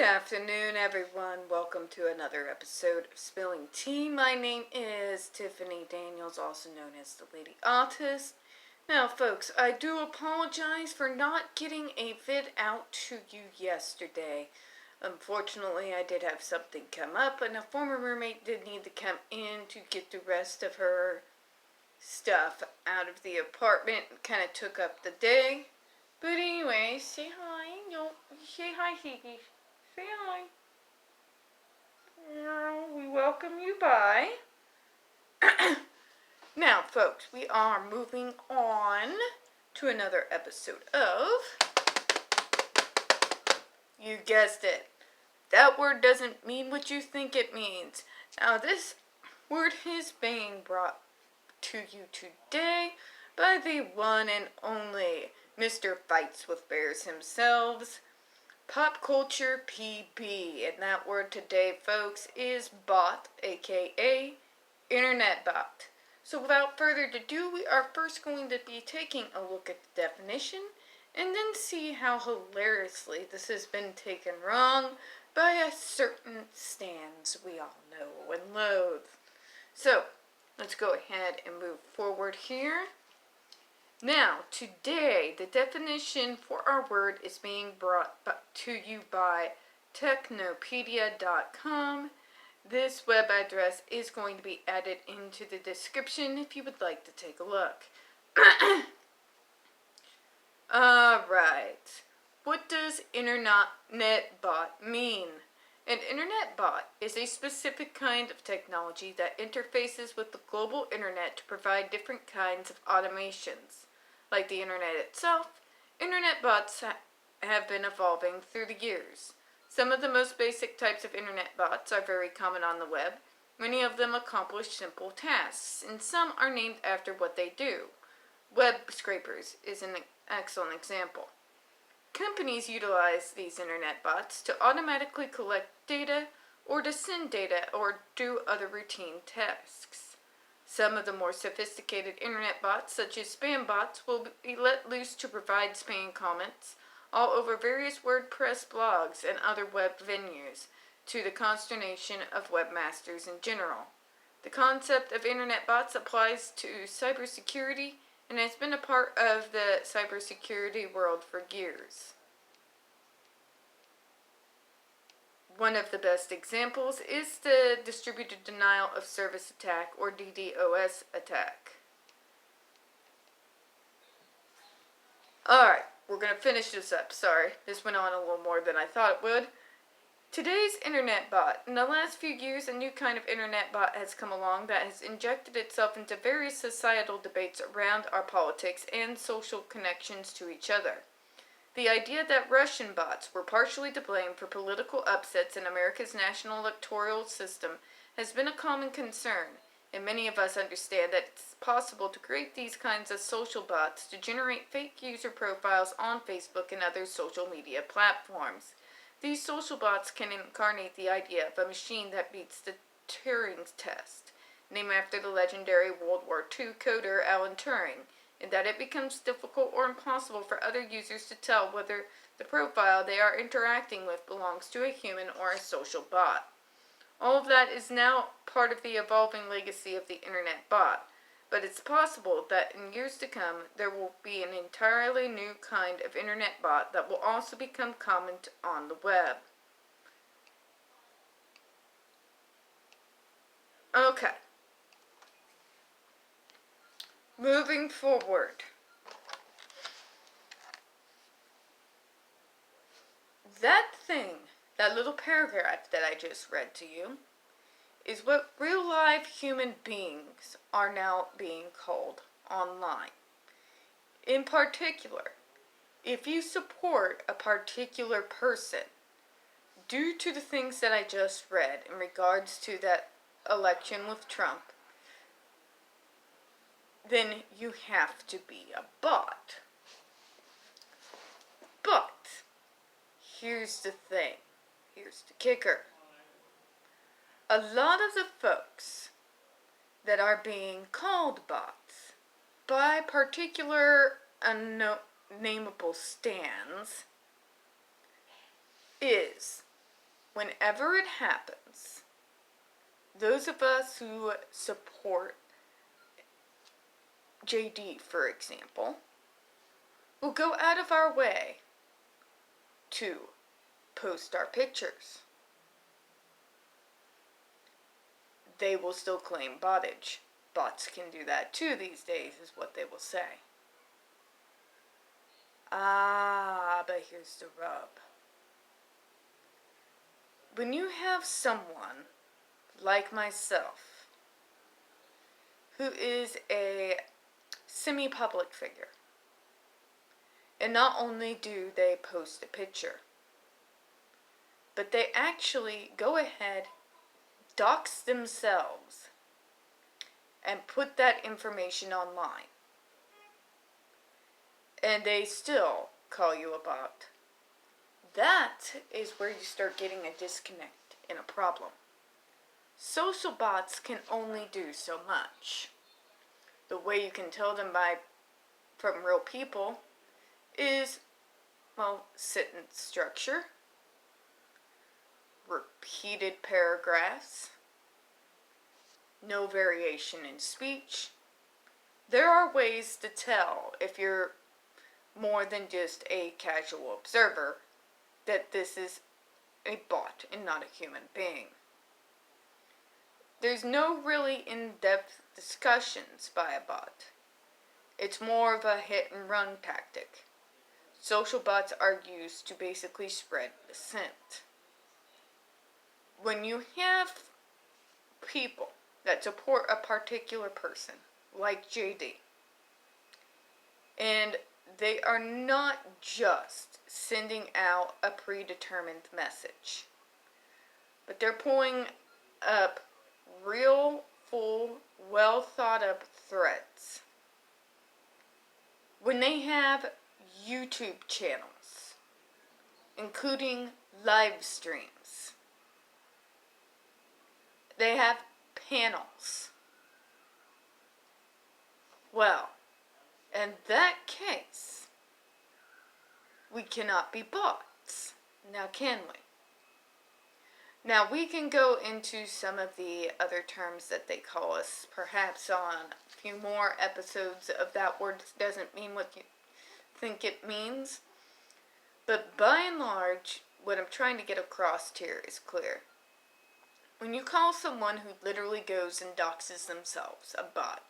afternoon, everyone. Welcome to another episode of Spilling Tea. My name is Tiffany Daniels, also known as the Lady Autist. Now, folks, I do apologize for not getting a vid out to you yesterday. Unfortunately, I did have something come up, and a former roommate did need to come in to get the rest of her stuff out of the apartment. Kind of took up the day. But anyway, say hi. No, say hi, Higgy. Say hi. We welcome you by. Now, folks, we are moving on to another episode of... You guessed it. That word doesn't mean what you think it means. Now, this word is being brought to you today by the one and only Mr. Fights with Bears himself, Pop Culture PB. And that word today, folks, is bot, aka Internet bot. So without further ado, we are first going to be taking a look at the definition and then see how hilariously this has been taken wrong by a certain stans we all know and loathe. So, let's go ahead and move forward here. Now, today, the definition for our word is being brought to you by Technopedia.com. This web address is going to be added into the description if you would like to take a look. Alright, what does Internet bot mean? An Internet bot is a specific kind of technology that interfaces with the global Internet to provide different kinds of automations. Like the Internet itself, Internet bots have been evolving through the years. Some of the most basic types of Internet bots are very common on the web. Many of them accomplish simple tasks, and some are named after what they do. Web scrapers is an excellent example. Companies utilize these Internet bots to automatically collect data or to send data or do other routine tasks. Some of the more sophisticated Internet bots, such as spam bots, will be let loose to provide spam comments all over various WordPress blogs and other web venues, to the consternation of webmasters in general. The concept of Internet bots applies to cybersecurity and has been a part of the cybersecurity world for years. One of the best examples is the Distributed Denial of Service attack, or DDoS attack. Alright, we're going to finish this up. Sorry, this went on a little more than I thought it would. Today's Internet bot. In the last few years, a new kind of Internet bot has come along that has injected itself into various societal debates around our politics and social connections to each other. The idea that Russian bots were partially to blame for political upsets in America's national electoral system has been a common concern, and many of us understand that it's possible to create these kinds of social bots to generate fake user profiles on Facebook and other social media platforms. These social bots can incarnate the idea of a machine that beats the Turing test, named after the legendary World War II coder Alan Turing, and that it becomes difficult or impossible for other users to tell whether the profile they are interacting with belongs to a human or a social bot. All of that is now part of the evolving legacy of the Internet bot, but it's possible that in years to come there will be an entirely new kind of Internet bot that will also become common on the web. Okay. Moving forward. That thing, that little paragraph that I just read to you, is what real live human beings are now being called online. In particular, if you support a particular person due to the things that I just read in regards to that election with Trump, then you have to be a bot. But here's the thing. Here's the kicker. A lot of the folks that are being called bots by particular unnameable stands is whenever it happens, those of us who support JD, for example, will go out of our way to post our pictures. They will still claim bottage. Bots can do that too these days, is what they will say. But here's the rub. When you have someone like myself, who is a semi-public figure, and not only do they post a picture, but they actually go ahead, dox themselves, and put that information online, and they still call you a bot. That is where you start getting a disconnect and a problem. Social bots can only do so much. The way you can tell them from real people is, sentence structure, repeated paragraphs, no variation in speech. There are ways to tell if you're more than just a casual observer that this is a bot and not a human being. There's no really in-depth discussions by a bot. It's more of a hit-and-run tactic. Social bots are used to basically spread the scent. When you have people that support a particular person, like JD, and they are not just sending out a predetermined message, but they're pulling up real, full, well thought up threads. When they have YouTube channels, including live streams, they have panels. Well, in that case, we cannot be bots. Now, can we? Now, we can go into some of the other terms that they call us, perhaps on a few more episodes of That Word Doesn't Mean What You Think It Means. But by and large, what I'm trying to get across here is clear. When you call someone who literally goes and doxes themselves a bot,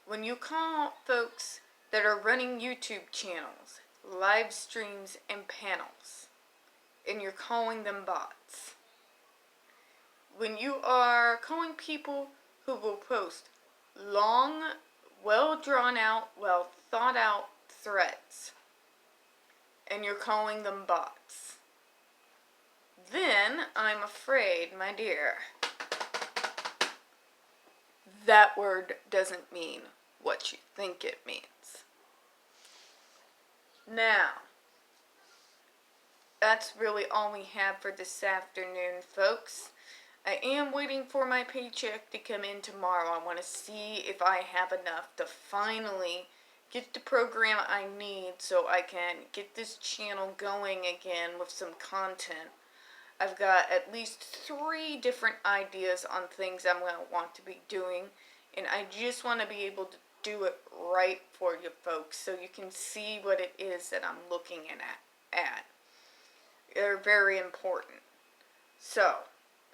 when you call folks that are running YouTube channels, live streams, and panels, and you're calling them bots, when you are calling people who will post long, well drawn out, well thought out threads, and you're calling them bots, then I'm afraid, my dear, that word doesn't mean what you think it means. Now, that's really all we have for this afternoon, folks. I am waiting for my paycheck to come in tomorrow. I want to see if I have enough to finally get the program I need so I can get this channel going again with some content. I've got at least 3 different ideas on things I'm going to want to be doing, and I just want to be able to do it right for you folks so you can see what it is that I'm looking at. They're very important. So,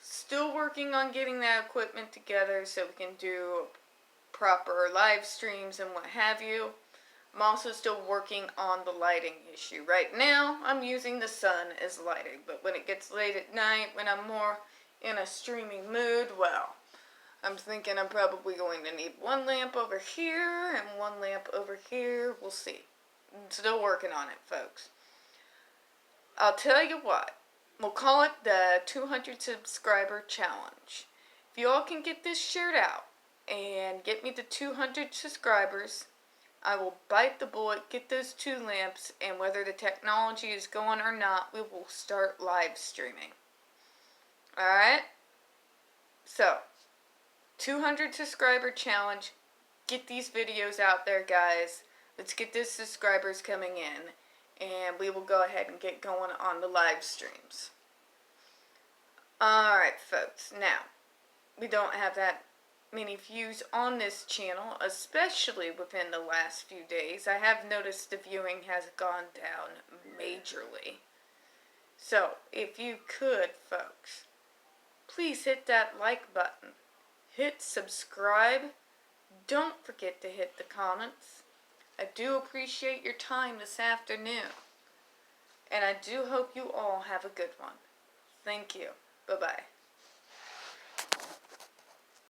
still working on getting that equipment together so we can do proper live streams and what have you. I'm also still working on the lighting issue. Right now, I'm using the sun as lighting, but when it gets late at night, when I'm more in a streaming mood, well, I'm thinking I'm probably going to need 1 lamp over here and 1 lamp over here. We'll see. I'm still working on it, folks. I'll tell you what. We'll call it the 200 subscriber challenge. If you all can get this shared out and get me to 200 subscribers, I will bite the bullet, get those 2 lamps, and whether the technology is going or not, we will start live streaming. Alright? So, 200 subscriber challenge. Get these videos out there, guys. Let's get those subscribers coming in. and we will go ahead and get going on the live streams. Alright, folks, now, we don't have that many views on this channel, especially within the last few days. I have noticed the viewing has gone down majorly. So, if you could, folks, please hit that like button. Hit subscribe. Don't forget to hit the comments. I do appreciate your time this afternoon. And I do hope you all have a good one. Thank you. Bye-bye.